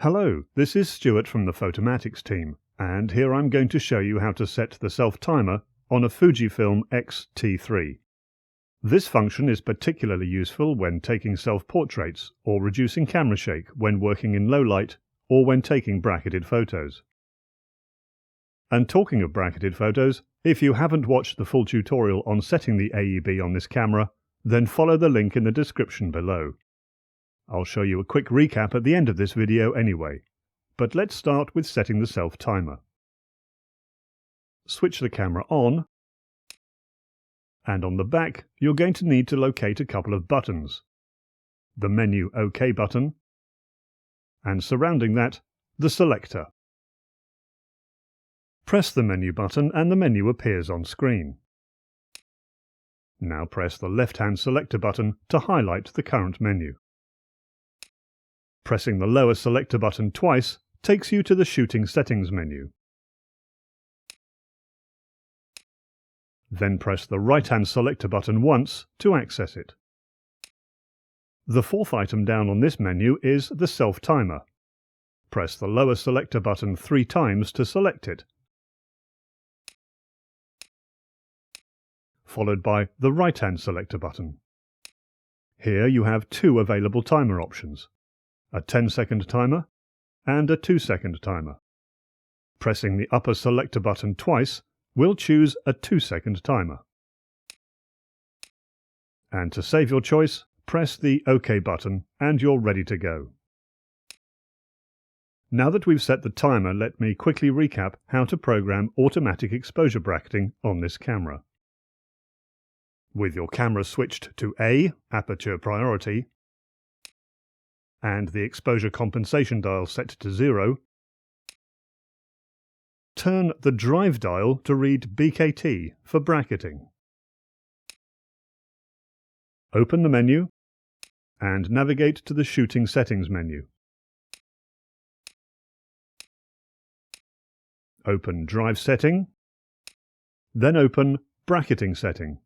Hello, this is Stuart from the Photomatix team, and here I'm going to show you how to set the self-timer on a Fujifilm X-T3. This function is particularly useful when taking self-portraits or reducing camera shake when working in low light or when taking bracketed photos. And talking of bracketed photos, if you haven't watched the full tutorial on setting the AEB on this camera, then follow the link in the description below. I'll show you a quick recap at the end of this video anyway, but let's start with setting the self-timer. Switch the camera on, and on the back you're going to need to locate a couple of buttons. The menu OK button, and surrounding that, the selector. Press the menu button and the menu appears on screen. Now press the left-hand selector button to highlight the current menu. Pressing the lower selector button twice takes you to the shooting settings menu. Then press the right-hand selector button once to access it. The fourth item down on this menu is the self-timer. Press the lower selector button 3 times to select it, followed by the right-hand selector button. Here you have 2 available timer options, a 10-second timer and a 2-second timer. Pressing the upper selector button twice will choose a 2-second timer. And to save your choice, press the OK button and you're ready to go. Now that we've set the timer, let me quickly recap how to program automatic exposure bracketing on this camera. With your camera switched to A, aperture priority, and the exposure compensation dial set to 0, turn the drive dial to read BKT for bracketing. Open the menu and navigate to the shooting settings menu. Open drive setting, then open bracketing setting.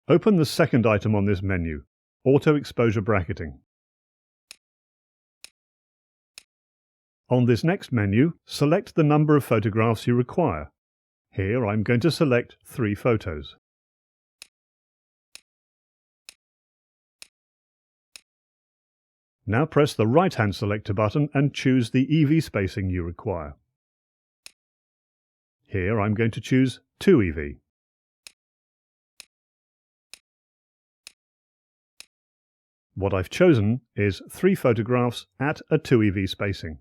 Open the second item on this menu, auto exposure bracketing. On this next menu, select the number of photographs you require. Here I'm going to select 3 photos. Now press the right-hand selector button and choose the EV spacing you require. Here I'm going to choose 2 EV. What I've chosen is 3 photographs at a 2 EV spacing.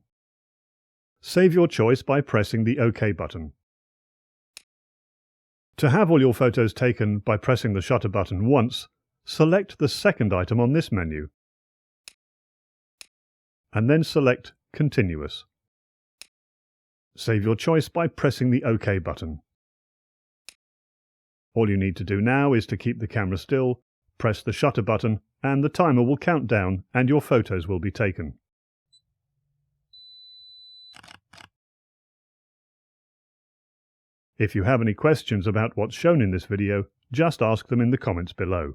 Save your choice by pressing the OK button. To have all your photos taken by pressing the shutter button once, select the second item on this menu, and then select Continuous. Save your choice by pressing the OK button. All you need to do now is to keep the camera still, press the shutter button, and the timer will count down and your photos will be taken. If you have any questions about what's shown in this video, just ask them in the comments below.